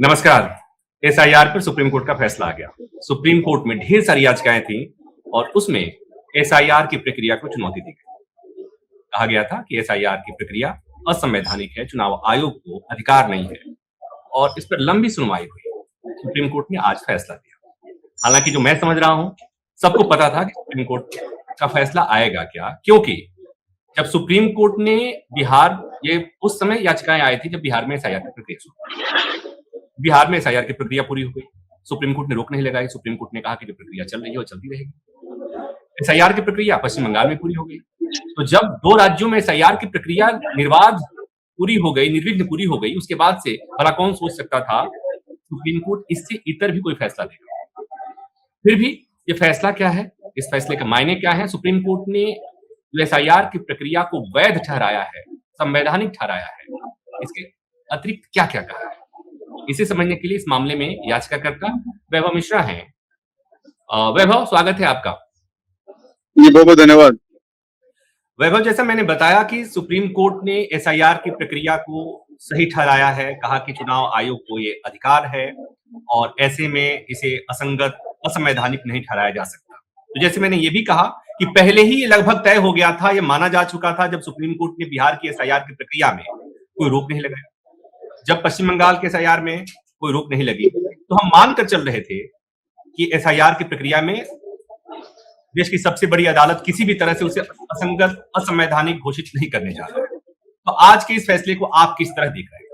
नमस्कार। एसआईआर पर supreme court का फैसला आ गया। सुप्रीम कोर्ट में ढेर सारी याचिकाएं थी और उसमें एसआईआर की प्रक्रिया को चुनौती दी गई। कहा गया था कि एसआईआर की प्रक्रिया असंवैधानिक है, चुनाव आयोग को अधिकार नहीं है और इस पर लंबी सुनवाई हुई। सुप्रीम कोर्ट ने आज फैसला दिया। हालांकि जो मैं समझ रहा हूं, सबको पता था कि सुप्रीम कोर्ट का फैसला आएगा क्या, क्योंकि जब सुप्रीम कोर्ट ने ये उस समय याचिकाएं आई थी जब बिहार में एसआईआर की प्रक्रिया शुरू। बिहार में एसआईआर की प्रक्रिया पूरी हो गई। सुप्रीम कोर्ट ने रोक नहीं लगाई। सुप्रीम कोर्ट ने कहा कि जो प्रक्रिया चल रही है वो चलती रहेगी। एसआईआर की प्रक्रिया पश्चिम बंगाल में पूरी हो गई। तो जब दो राज्यों में एसआईआर की प्रक्रिया निर्बाध पूरी हो गई, निर्विघ्न पूरी हो गई, उसके बाद से भला कौन सोच सकता था सुप्रीम कोर्ट इससे इतर भी कोई फैसला देगा। फिर भी ये फैसला क्या है, इस फैसले का मायने क्या है? सुप्रीम कोर्ट ने जो एसआईआर की प्रक्रिया को वैध ठहराया है, संवैधानिक ठहराया है, इसके अतिरिक्त क्या क्या कहा है, इसे समझने के लिए इस मामले में याचिकाकर्ता वैभव मिश्रा हैं। वैभव, स्वागत है आपका। जी बहुत बहुत धन्यवाद। वैभव, जैसा मैंने बताया कि सुप्रीम कोर्ट ने एसआईआर की प्रक्रिया को सही ठहराया है, कहा कि चुनाव आयोग को ये अधिकार है और ऐसे में इसे असंगत, असंवैधानिक नहीं ठहराया जा सकता। तो जैसे मैंने ये भी कहा कि पहले ही ये लगभग तय हो गया था, ये माना जा चुका था जब सुप्रीम कोर्ट ने बिहार की एसआईआर की प्रक्रिया में कोई रोक नहीं लगाया, जब पश्चिम बंगाल के एसआईआर में कोई रोक नहीं लगी, तो हम मानकर चल रहे थे कि एसआईआर की प्रक्रिया में देश की सबसे बड़ी अदालत किसी भी तरह से उसे असंगत, असंवैधानिक घोषित नहीं करने जा रहा है। तो आज के इस फैसले को आप किस तरह देख रहे हैं?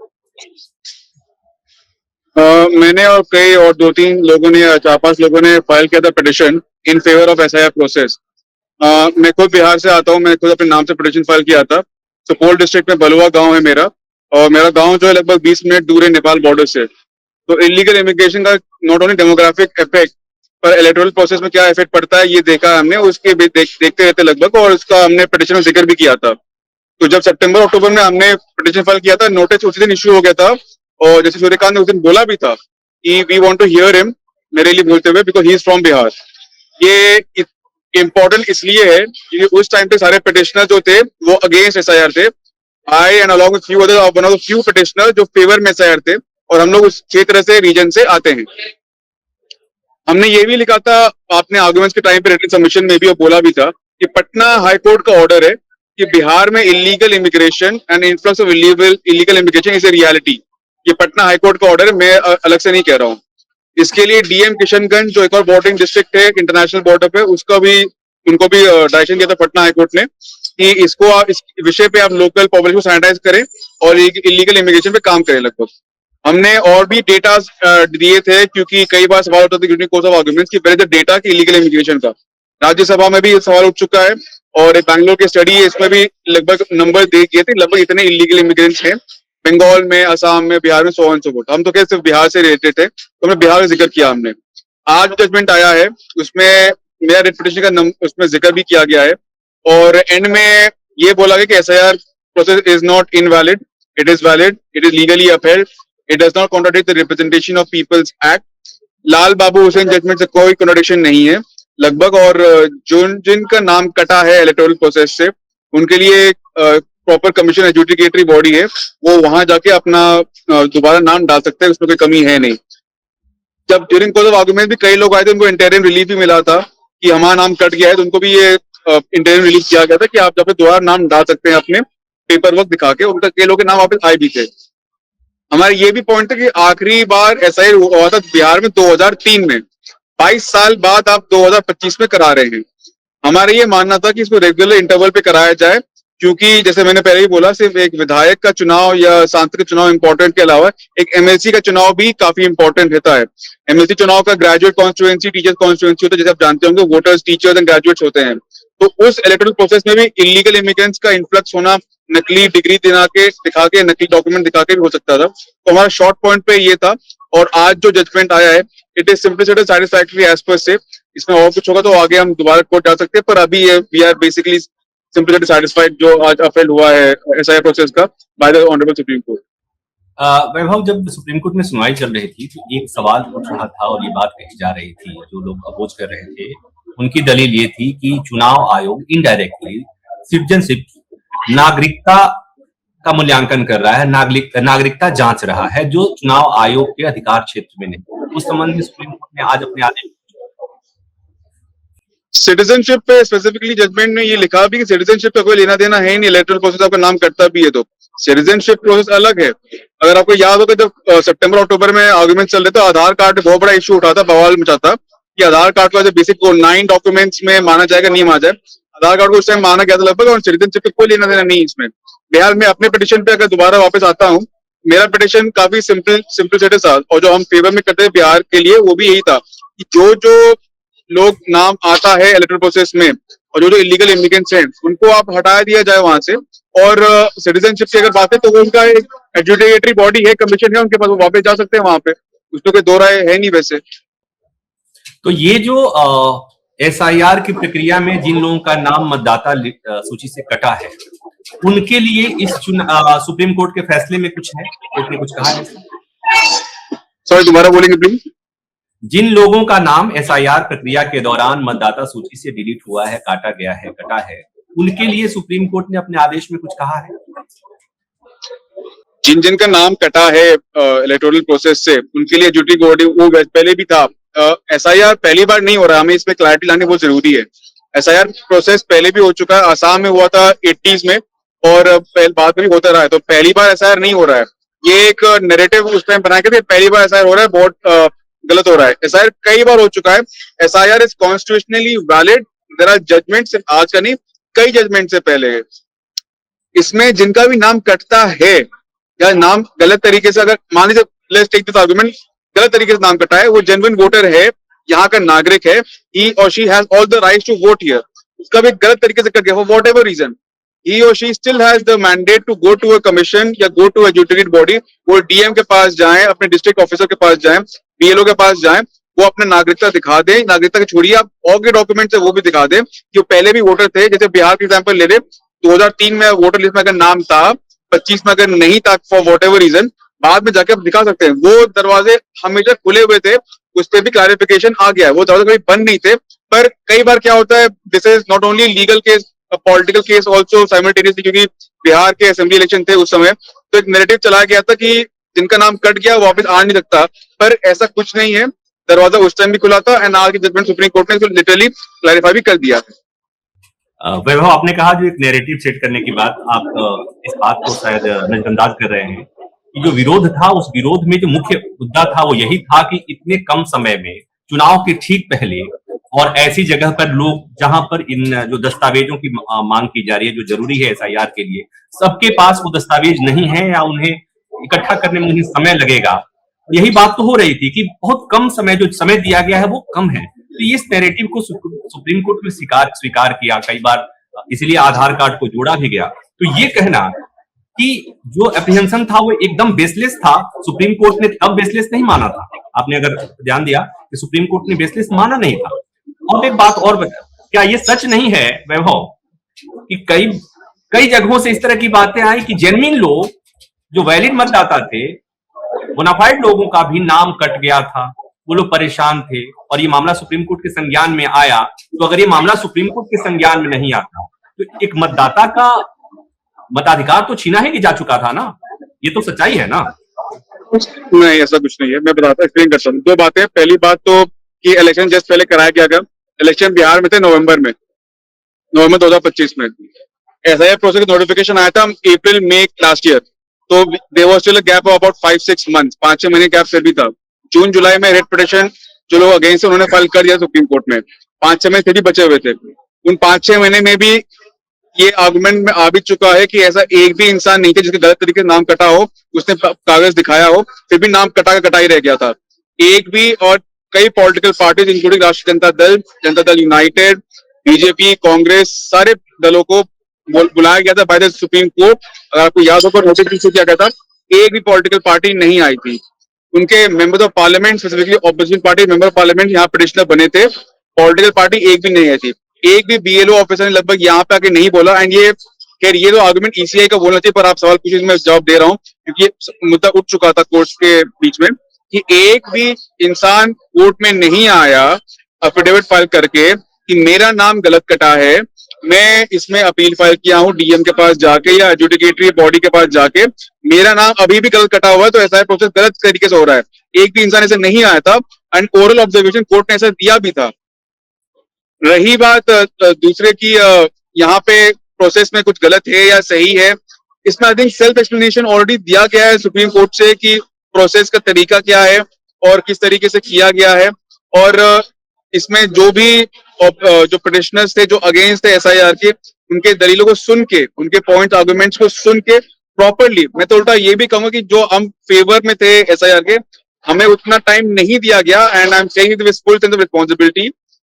मैंने और कई और 2-3 लोगों ने, 4-5 लोगों ने फाइल किया था petition in favour of SIR process. मैं खुद बिहार से आता हूँ, मैं खुद अपने नाम से पिटिशन फाइल किया था। सुपौल डिस्ट्रिक्ट में बलुआ गांव है मेरा, और मेरा गांव जो है लगभग 20 मिनट दूर है नेपाल बॉर्डर से। तो इलीगल इमिग्रेशन का नॉट ओनली डेमोग्राफिक इफेक्ट पर इलेक्टोरल प्रोसेस में क्या इफेक्ट पड़ता है ये देखा हमने, उसके देखते रहते लगभग, और उसका हमने पिटिशन में जिक्र भी किया था। तो जब सितंबर अक्टूबर में हमने पिटिशन फाइल किया था, नोटिस उसी दिन इश्यू हो गया था। और जैसे सूर्यकांत ने उस दिन बोला भी था कि we want to hear him, मेरे लिए बोलते हुए, because he is from Bihar. ये इम्पोर्टेंट इसलिए है क्योंकि उस टाइम पे सारे पिटिशनर जो थे वो अगेंस्ट एसआईआर थे। I and along with few other one of the few petitioner जो फेवर में एसआईआर थे, और हम लोग उस क्षेत्र से, रीजन से आते हैं। हमने ये भी लिखा था आपने आर्गुमेंट्स के टाइम पे रिटन सबमिशन में भी, और बोला भी था कि पटना हाईकोर्ट का ऑर्डर है कि बिहार में illegal immigration and influx of illegal immigration is a reality. ये पटना हाईकोर्ट का ऑर्डर है, मैं अलग से नहीं कह रहा हूँ। इसके लिए डीएम किशनगंज जो एक और बॉर्डरिंग डिस्ट्रिक्ट है इंटरनेशनल बॉर्डर पे, उनको भी डायरेक्शन दिया था पटना हाईकोर्ट ने कि इस विषय पे आप लोकल पब्लिक को सैनिटाइज करें और इलीगल इमिग्रेशन पे काम करें। लगभग हमने और भी डेटा दिए थे, क्योंकि कई बार सवाल होता था कोर्स ऑफ आर्गुमेंट्स की वेयर इज द डेटा की इलीगल इमिग्रेशन का। राज्यसभा में भी ये सवाल उठ चुका है, और बैंगलोर की स्टडी है, इसमें भी लगभग नंबर दे दिए थे, लगभग इतने इलीगल इमिग्रेंट्स हैं बंगाल में, असम में, बिहार में, सो ऑन सो फोर्थ। हम तो क्या सिर्फ बिहार से रिलेटेड थे, तो हमने बिहार का जिक्र किया। हमने आज जजमेंट आया है, उसमें मेरा रिट पिटीशन का उसमें जिक्र भी किया गया है, और एंड में ये बोला गया कि SIR process is not invalid, it is valid, it is legally upheld, it does not contradict the representation of peoples act. Lal Babu Hussain judgment से कोई कॉन्ट्राडिक्शन नहीं है लगभग, और जिनका नाम कटा है इलेक्टोरल प्रोसेस से, उनके लिए प्रॉपर कमीशन एजुडिकेटरी बॉडी है, वो वहां जाके अपना दोबारा नाम डाल सकते हैं, उसमें कोई कमी है नहीं। जब ड्यूरिंग कोर्स ऑफ आर्गुमेंट भी कई लोग आए थे, उनको इंटरिम रिलीफ भी मिला था कि हमारा नाम कट गया है, तो उनको भी ये इंटरिम रिलीफ किया गया था कि आप जब दोबारा नाम डाल सकते हैं अपने पेपर वर्क दिखा के। उनका कई लोग के नाम वापस आए भी थे। हमारा ये भी पॉइंट था कि आखिरी बार एसआईआर हुआ था बिहार में 2003 में, 22 साल बाद आप 2025 में करा रहे हैं। हमारा ये मानना था कि इसको रेगुलर इंटरवल पे कराया जाए, क्योंकि जैसे मैंने पहले ही बोला, सिर्फ एक विधायक का चुनाव या सांसद का चुनाव इंपॉर्टेंट के अलावा एक एमएलसी का चुनाव भी काफी इंपॉर्टेंट रहता है। एमएलसी चुनाव का ग्रेजुएट कॉन्स्टिट्यूएंसी, टीचर्स कॉन्स्टिट्यूएंसी होता है, जैसे आप जानते होंगे, वोटर्स, टीचर्स एंड ग्रेजुएट्स होते हैं। तो उस इलेक्टोरल प्रोसेस में भी इलीगल इमिग्रेंट्स का इन्फ्लक्स होना, नकली डिग्री दिखा के, नकली डॉक्यूमेंट दिखा के भी हो सकता था। तो हमारा शॉर्ट पॉइंट पे ये था, और आज जो जजमेंट आया है, इट इज सिंपली सेटिस्फैक्टरी एज पर से। इसमें और कुछ होगा तो आगे हम दोबारा कोर्ट जा सकते हैं, पर अभी we are basically simply satisfied जो आज अफेल हुआ है एसआईआर प्रोसेस का by the honourable Supreme Court. Vaibhav, जब सुप्रीम कोर्ट में सुनवाई चल रही थी तो एक सवाल उठ रहा था और ये बात कही जा रही थी, जो लोग अपोज कर रहे थे उनकी दलील ये थी कि चुनाव आयोग इनडायरेक्टली सिटीजनशिप, नागरिकता का मूल्यांकन कर रहा है, नागरिकता जांच रहा है, जो चुनाव आयोग के अधिकार क्षेत्र में नहीं। उस संबंध में सुप्रीम कोर्ट ने आज अपने आदेश सिटीजनशिप पे स्पेसिफिकली जजमेंट में ये लिखा भी कि सिटीजनशिप का कोई लेना देना है ही नहीं, इलेक्टोरल प्रोसेस आपका नाम कटता भी है तो सिटीजनशिप प्रोसेस अलग है। अगर आपको याद होगा जब सितंबर अक्टूबर में आर्गुमेंट चल रहे थे, आधार कार्ड बहुत बड़ा इश्यू उठा था, बवाल मचाता कि आधार कार्ड को बेसिक 9 डॉक्यूमेंट्स में माना जाएगा, नहीं माना जाए। आधार कार्ड को उस टाइम माना गया था लगभग, और सिटीजनशिप पे कोई लेना देना नहीं इसमें। बिहार में अपने पिटिशन पे अगर दोबारा वापस आता हूँ, मेरा पिटिशन काफी सिंपल था, और जो हम फेवर में करते हैं बिहार के लिए वो भी यही था कि जो लोग नाम आता है इलेक्टोरल प्रोसेस में, और जो इलीगल इमिग्रेंट्स हैं उनको आप हटा दिया जाए वहां से। और सिटीजनशिप की अगर बात है तो वो उनका एक एडजुडिकेटरी बॉडी है, कमीशन है उनके पास, वो वापस जा सकते हैं वहां पे, उसमें कोई दो राय है नहीं वैसे। तो ये जो एसआईआर की प्रक्रिया में जिन लोगों का नाम मतदाता सूची से कटा है, उनके लिए इस सुप्रीम कोर्ट के फैसले में कुछ है, कोर्ट ने कुछ कहा है? सॉरी, दोबारा बोलेंगे प्लीज। जिन लोगों का नाम एसआईआर प्रक्रिया के दौरान मतदाता सूची से डिलीट हुआ है, काटा गया है, कटा है, उनके लिए सुप्रीम कोर्ट ने अपने आदेश में कुछ कहा है? जिनका नाम कटा है इलेक्टोरल प्रोसेस से, उनके लिए एडजुडिकेटरी बॉडी वो पहले भी था। एसआईआर पहली बार नहीं हो रहा, हमें इसमें क्लैरिटी लानी बहुत जरूरी है। एसआईआर प्रोसेस पहले भी हो चुका है, आसाम में हुआ था 80s में, और बाद में भी होता रहा है, तो पहली बार एसआईआर नहीं हो रहा है। ये एक नैरेटिव उस टाइम बनाया गया था, पहली बार एसआईआर हो रहा है, बहुत गलत हो रहा है। एसआईआर कई बार हो चुका है। SIR is constitutionally valid, there are judgment, सिर्फ आज का नहीं, कई जजमेंट से पहले है। इसमें जिनका भी नाम कटता है या नाम गलत तरीके से, अगर मान लीजिए लेट्स टेक दिस आर्गुमेंट, गलत तरीके से नाम कटा है, वो जेन्युइन वोटर है, यहाँ का नागरिक है, ही और she has all the rights to vote here, उसका भी गलत तरीके से कट गया for whatever reason, he or she still has the mandate to go to a commission या go to a adjudicated body, वो डीएम के पास जाएं, अपने डिस्ट्रिक्ट ऑफिसर के पास जाएं, बीएलओ के पास जाएं, वो अपने नागरिकता दिखा दें, नागरिकता की छोड़िए आप और के डॉक्यूमेंट है वो भी दिखा दें कि वो पहले भी वोटर थे। जैसे बिहार के एग्जाम्पल ले ले, 2003 में वोटर लिस्ट में अगर नाम था, 25 में अगर नहीं था फॉर वॉट एवर रीजन, बाद में जाके आप दिखा सकते हैं। वो दरवाजे हमेशा खुले हुए थे, उस पर भी क्लैरिफिकेशन आ गया है, वो दरवाजे कभी बंद नहीं थे। पर कई बार क्या होता है, this is not only legal case, political case also simultaneously, क्योंकि बिहार के असेंबली इलेक्शन थे उस समय, तो एक नैरेटिव चलाया गया था कि जिनका नाम कट गया वापस आ नहीं सकता, पर ऐसा कुछ नहीं है। दरवाजा उस टाइम भी खुला था, एंड आज की जजमेंट सुप्रीम कोर्ट ने इसको लिटरली क्लैरिफाई भी कर दिया है। वैभव, आपने कहा जो एक नैरेटिव सेट करने की बात, आप इस बात को शायद नजरअंदाज कर रहे हैं कि जो विरोध था, उस विरोध में जो मुख्य मुद्दा था वो यही था कि इतने कम समय में, चुनाव के ठीक पहले, और ऐसी जगह पर लोग जहां पर इन जो दस्तावेजों की मांग की जा रही है, जो जरूरी है एसआईआर के लिए, सबके पास वो दस्तावेज नहीं है या उन्हें इकट्ठा करने में उन्हें समय लगेगा। यही बात तो हो रही थी कि बहुत कम समय, जो समय दिया गया है वो कम है। तो इस नैरेटिव को सुप्रीम कोर्ट में स्वीकार किया कई बार, इसलिए आधार कार्ड को जोड़ा भी गया। तो ये कहना कि जो एप्रीहेंशन था वो एकदम बेसलेस था, सुप्रीम कोर्ट ने तब बेसलेस नहीं माना था। आपने अगर ध्यान दिया कि सुप्रीम कोर्ट ने बेसलेस माना नहीं था। और एक बात और बता, क्या ये सच नहीं है वैभव कि कई जगहों से इस तरह की बातें आई कि जेन्युइन लोग, जो वैलिड मतदाता थे, बोनाफाइड लोगों का भी नाम कट गया था, वो लोग परेशान थे, और ये मामला सुप्रीम कोर्ट के संज्ञान में आया। तो अगर ये मामला सुप्रीम कोर्ट के संज्ञान में नहीं आता तो एक मतदाता का मताधिकार तो छीना ही जा चुका था ना। ये तो सच्चाई है ना? नहीं, ऐसा कुछ नहीं है। मैं बताता एक्सप्लेन करता हूँ। दो बातें, पहली बात तो कि इलेक्शन जस्ट पहले कराया गया था, इलेक्शन बिहार में थे नवंबर 2025 में। एसआईआर प्रोसेस का नोटिफिकेशन आया था अप्रैल मई लास्ट ईयर, तो there was still a gap of about 5-6 months, 5-6 महीने गैप फिर भी था। जून जुलाई में रेड पिटीशन जो लोग अगेंस्ट उन्होंने फाइल कर दिया सुप्रीम कोर्ट में, 5-6 महीने फिर भी बचे हुए थे। उन 5-6 महीने में भी ये आर्गुमेंट में आ भी चुका है कि ऐसा एक भी इंसान नहीं था जिसके गलत तरीके से नाम कटा हो, उसने कागज दिखाया हो, फिर भी नाम कटा ही रह गया था एक भी। और कई पॉलिटिकल पार्टीज इंक्लूडिंग राष्ट्रीय जनता दल यूनाइटेड, बीजेपी, कांग्रेस, सारे दलों को बुलाया गया था बाय द सुप्रीम कोर्ट। अगर आपको याद होगा नोटिस इशू किया गया था, एक भी पॉलिटिकल पार्टी नहीं आई थी। उनके members of parliament, specifically opposition party member of parliament यहाँ पिटिशनर बने थे, पॉलिटिकल पार्टी एक भी नहीं आई थी। एक भी बीएलओ ऑफिसर ने लगभग यहाँ पे आके नहीं बोला। एंड ये खैर ये तो आर्गुमेंट ईसीआई का बोलना चाहिए, पर आप सवाल पूछिए, मैं जवाब दे रहा हूँ क्योंकि ये मुद्दा उठ चुका था कोर्ट के बीच में कि एक भी इंसान कोर्ट में नहीं आया एफिडेविट फाइल करके कि मेरा नाम गलत कटा है मैं इसमें अपील फाइल किया हूँ डीएम के पास जाके या एडजुडिकेटरी बॉडी के पास जाके। मेरा नाम अभी भी गलत कटा हुआ है, तो एसआईआर प्रोसेस गलत तरीके से हो रहा है। एक भी इंसान ऐसे नहीं आया था एंड ओरल ऑब्जर्वेशन कोर्ट ने ऐसा दिया भी था। रही बात दूसरे की, यहाँ पे प्रोसेस में कुछ गलत है या सही है, इसमें I think self explanation already दिया गया है सुप्रीम कोर्ट से कि प्रोसेस का तरीका क्या है और किस तरीके से किया गया है। और इसमें जो भी जो पिटिशनर्स थे जो अगेंस्ट थे एसआईआर के, उनके दलीलों को सुन के, उनके पॉइंट आर्गुमेंट्स को सुन के प्रॉपरली, मैं तो उल्टा ये भी कहूंगा कि जो हम फेवर में थे एसआईआर के, हमें उतना टाइम नहीं दिया गया and I am saying with full sense of responsibility,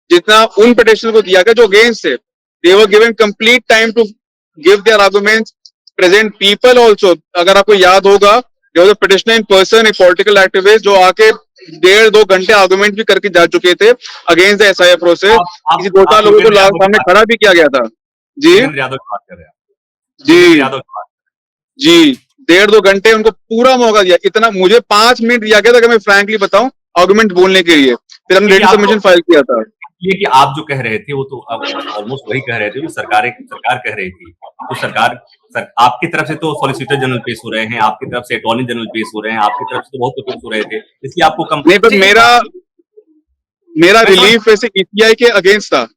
जितना उन पिटिशन को दिया गया जो अगेंस्ट थे। They were given complete time to give their arguments, present people also. अगर आपको याद होगा, there was a petitioner in person, a political activist, जो आके 1.5-2 घंटे आर्गुमेंट भी करके जा चुके थे अगेंस्ट द एसआईआर प्रोसेस। किसी 2-4 लोगों को सामने खड़ा भी किया गया था। जी योगेंद्र यादव की बात कर रहे हैं आप। जी योगेंद्र यादव की बात। जी 1.5-2 घंटे उनको पूरा मौका दिया। इतना मुझे 5 मिनट दिया गया था कि मैं फ्रैंकली बताऊं आर्गुमेंट बोलने के लिए, फिर हमने रिटन सबमिशन फाइल किया था। ये कि आप जो कह रहे थे वो तो ऑलमोस्ट वही कह रहे थे जो सरकार कह रही थी। तो सरकार आपकी तरफ से तो सॉलिसिटर जनरल पेश हो रहे हैं, आपकी तरफ से अटॉर्नी जनरल पेश हो रहे हैं, आपकी तरफ से तो बहुत कुछ पेश हो रहे थे, इसलिए आपको नहीं, पर मेरा रिलीफ वैसे ईसीआई के अगेंस्ट था।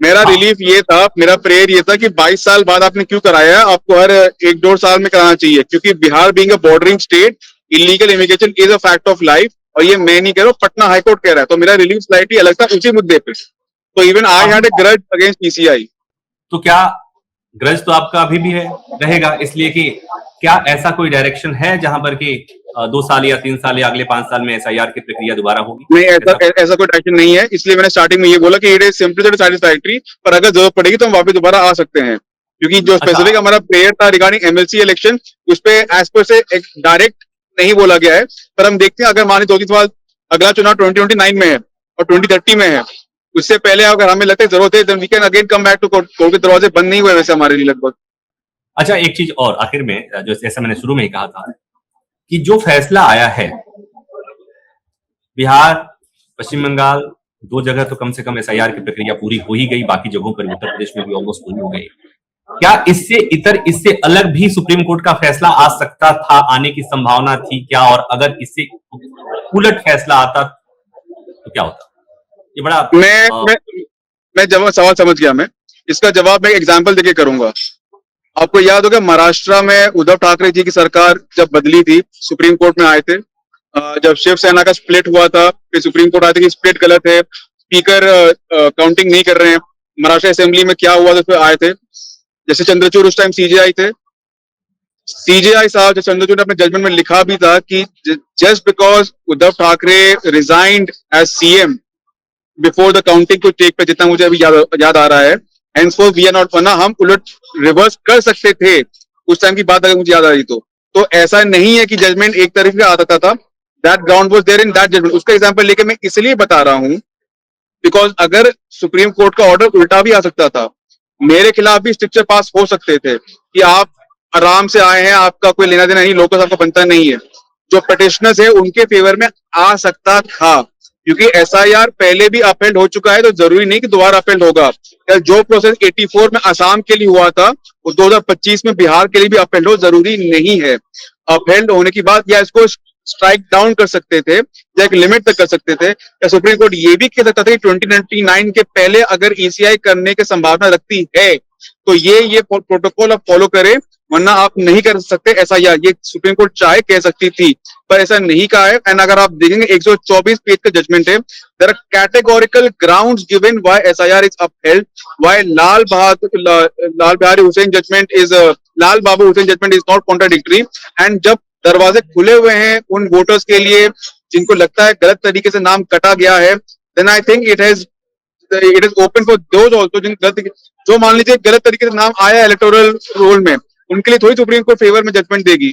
मेरा रिलीफ ये था, मेरा प्रेयर ये था कि 22 साल बाद आपने क्यों कराया है, आपको हर 1-1.5 साल में कराना चाहिए, क्योंकि Bihar being a bordering state, illegal immigration is a fact of life. और ये मैं नहीं कह रहा हूँ, पटना हाईकोर्ट कह रहा है। तो मेरा रिलीफ स्लाइटली अलग था उसी मुद्दे पे। तो even I had a grudge against ECI. तो क्या ग्रज तो आपका अभी भी है, रहेगा, इसलिए कि क्या ऐसा कोई डायरेक्शन है जहां पर कि 2 साल या 3 साल या अगले 5 साल में एसआईआर की प्रक्रिया दोबारा होगी? नहीं, ऐसा कोई डायरेक्शन नहीं है। इसलिए मैंने स्टार्टिंग में ये बोला कि इट इज सिंपली सैटिस्फैक्टरी, पर अगर जरूरत पड़ेगी तो हम वापस दोबारा आ सकते हैं। क्योंकि जो स्पेसिफिक हमारा प्रेयर था रिगार्डिंग एमएलसी इलेक्शन, उस पे एज पर से डायरेक्ट नहीं बोला गया है। पर हम देखते हैं, अगर मान लीजिए 2 साल अगला चुनाव 2029 में है और 2030 में है, उससे पहले अगर हमें लगता है जरूरत है, then we can again come back to court के दरवाजे बंद नहीं हुए वैसे हमारे लिए लगभग। अच्छा, एक चीज और आखिर में, जो जैसा मैंने शुरू में ही कहा था कि जो फैसला आया है, बिहार, पश्चिम बंगाल, 2 जगह तो कम से कम एसआईआर की प्रक्रिया पूरी हो ही गई, बाकी जगहों पर उत्तर प्रदेश में भी ऑलमोस्ट पूरी हो गई। क्या इससे अलग भी सुप्रीम कोर्ट का फैसला आ सकता था, आने की संभावना थी क्या? और अगर इससे उलट फैसला आता तो क्या होता? ये बड़ा मैं जब सवाल समझ गया, मैं इसका जवाब मैं एग्जाम्पल देके करूंगा। आपको याद होगा महाराष्ट्र में उद्धव ठाकरे जी की सरकार जब बदली थी, सुप्रीम कोर्ट में आए थे। जब शिवसेना का स्प्लिट हुआ था, फिर सुप्रीम कोर्ट आए थे कि स्प्लिट गलत है, स्पीकर काउंटिंग नहीं कर रहे हैं। महाराष्ट्र असेंबली में क्या हुआ, तो आए थे जैसे चंद्रचूड़, उस टाइम सीजेआई थे। सीजेआई साहब जब चंद्रचूड़ ने अपने जजमेंट में लिखा भी था कि just because Uddhav Thackeray resigned as CM before the counting to take पे, जितना मुझे अभी याद आ रहा है, henceforth we are not, वरना हम उलट रिवर्स कर सकते थे उस टाइम की बात अगर मुझे याद आ रही तो ऐसा नहीं है कि जजमेंट एक तरफ से आता था। That ground was there in that judgment. उसका एग्जांपल लेके मैं इसलिए बता रहा हूं बिकॉज अगर सुप्रीम कोर्ट का ऑर्डर उल्टा भी आ सकता था, मेरे खिलाफ भी स्ट्रिक्चर पास हो सकते थे कि आप आराम से आए हैं, आपका कोई लेना देना नहीं, लोकस आपका बनता नहीं है। जो पिटिशनर्स है उनके फेवर में आ सकता था, क्योंकि एसआईआर पहले भी अपहेल्ड हो चुका है, तो जरूरी नहीं कि दोबारा अपहेल्ड होगा। जो प्रोसेस 84 में असम के लिए हुआ था, वो 2025 में बिहार के लिए भी अपहेल्ड हो जरूरी नहीं है। अपहेल्ड होने की बात, या इसको स्ट्राइक डाउन कर सकते थे या एक लिमिट तक कर सकते थे, या सुप्रीम कोर्ट ये भी कह सकता था कि 2029 के पहले अगर ईसीआई करने की संभावना रखती है तो ये प्रोटोकॉल आप फॉलो करें, वरना आप नहीं कर सकते एसआईआर। ये सुप्रीम कोर्ट चाहे कह सकती थी, पर ऐसा नहीं कहा है। एंड अगर आप देखेंगे 124 पेज का जजमेंट है, there are categorical grounds given why SIR is upheld, why Lal Bihari Hussain judgment is Lal Babu Hussain judgment is not contradictory. And जब दरवाजे खुले हुए हैं उन वोटर्स के लिए जिनको लगता है गलत तरीके से नाम कटा गया है, then I think it is open for those also जो मान लीजिए गलत तरीके से नाम आया इलेक्टोरल रोल में, उनके लिए थोड़ी सुप्रीम कोर्ट फेवर में जजमेंट देगी।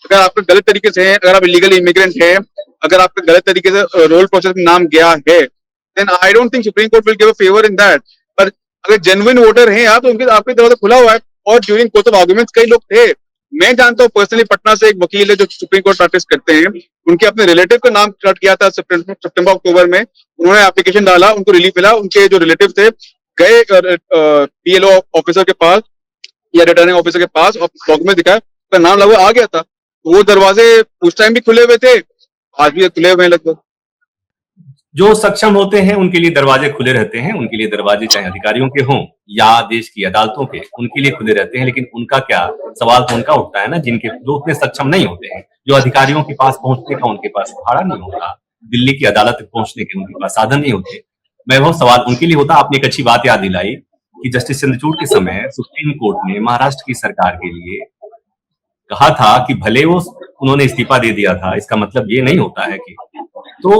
अगर आपका गलत तरीके से है, अगर आप इलीगल इमिग्रेंट है, अगर आपका गलत तरीके से रोल प्रोसेस में नाम गया है, then I don't think supreme court will give a favour in that. पर अगर जेन्युइन वोटर हैं आप, तो उनके आपके दरवाजा खुला हुआ है। और ड्यूरिंग कोर्स ऑफ आर्गुमेंट्स कई लोग थे, मैं जानता हूँ पर्सनली, पटना से एक वकील है जो सुप्रीम कोर्ट प्रैक्टिस करते हैं, उनके अपने रिलेटिव का नाम कट किया था सितंबर अक्टूबर में, उन्होंने एप्लीकेशन डाला, उनको रिलीफ मिला, उनके जो रिलेटिव थे गए PLO ऑफिसर के पास या रिटर्निंग ऑफिसर के पास और डॉक्यूमेंट दिखाया, उसका नाम लगा आ गया था। वो दरवाजे उस टाइम भी खुले हुए थे, आज भी खुले हुए हैं लगभग। जो सक्षम होते हैं उनके लिए दरवाजे खुले रहते हैं, उनके लिए दरवाजे चाहे अधिकारियों के हों या देश की अदालतों के, उनके लिए खुले रहते हैं। लेकिन उनका क्या सवाल तो उनका उठता है ना, जिनके जो उतने सक्षम नहीं होते हैं, जो अधिकारियों के पास पहुंचने का उनके पास भाड़ा नहीं होता, दिल्ली की अदालत तक पहुंचने के उनके पास साधन नहीं होते। वैभव, सवाल उनके लिए होता। आपने एक अच्छी बात याद दिलाई कि जस्टिस चंद्रचूड़ के समय सुप्रीम कोर्ट ने महाराष्ट्र की सरकार के लिए कहा था कि भले उन्होंने इस्तीफा दे दिया था, इसका मतलब ये नहीं होता है कि तो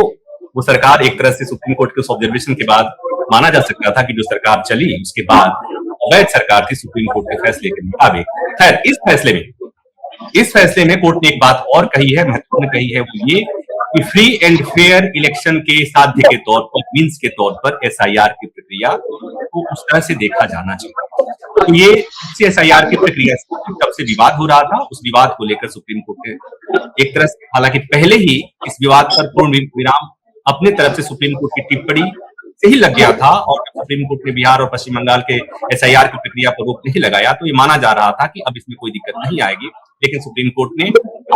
वो सरकार एक तरह से सुप्रीम कोर्ट के उस ऑब्जर्वेशन के बाद माना जा सकता था कि जो सरकार चली उसके बाद अवैध सरकार थी सुप्रीम कोर्ट के फैसले के मुताबिक। खैर, इस फैसले में कोर्ट ने एक बात और कही है, महत्वपूर्ण कही है, वो ये कि फ्री एंड फेयर इलेक्शन के साध्य के तौर पर, मीन्स के तौर पर SIR की प्रक्रिया को उस तरह से देखा जाना चाहिए। तो ये SIR की प्रक्रिया तब से विवाद हो रहा था। उस विवाद को लेकर सुप्रीम कोर्ट ने एक तरह से, हालांकि पहले ही इस विवाद पर पूर्ण विराम अपने तरफ से सुप्रीम कोर्ट की टिप्पणी से ही लग गया था, और सुप्रीम कोर्ट ने बिहार और पश्चिम बंगाल के SIR की प्रक्रिया पर रोक नहीं लगाया तो ये माना जा रहा था कि अब इसमें कोई दिक्कत नहीं आएगी। लेकिन सुप्रीम कोर्ट ने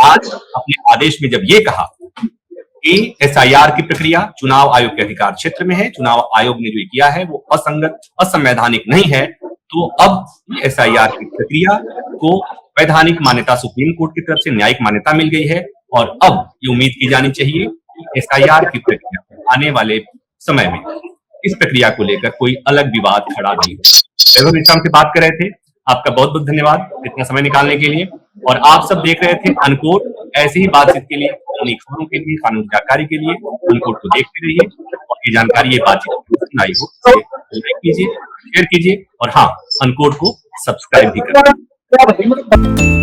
आज अपने आदेश में जब ये कहा कि SIR की प्रक्रिया चुनाव आयोग के अधिकार क्षेत्र में है, चुनाव आयोग ने जो किया है वो असंगत, असंवैधानिक नहीं है, तो अब SIR की प्रक्रिया को वैधानिक मान्यता सुप्रीम कोर्ट की तरफ से न्यायिक मान्यता मिल गई है। और अब ये उम्मीद की जानी चाहिए कि SIR की प्रक्रिया आने वाले समय में इस प्रक्रिया को लेकर कोई अलग विवाद खड़ा नहीं हो। वैभव मेश्राम से बात कर रहे थे। आपका बहुत बहुत धन्यवाद इतना समय निकालने के लिए। और आप सब देख रहे थे अनकोट। ऐसी ही बातचीत के लिए, कानूनी खबरों के लिए, कानूनी जानकारी के लिए अनकोट को देखते रहिए। और ये जानकारी, ये बातचीत पसंद आई हो तो लाइक कीजिए, शेयर कीजिए, और हाँ, अनकोट को सब्सक्राइब भी करें।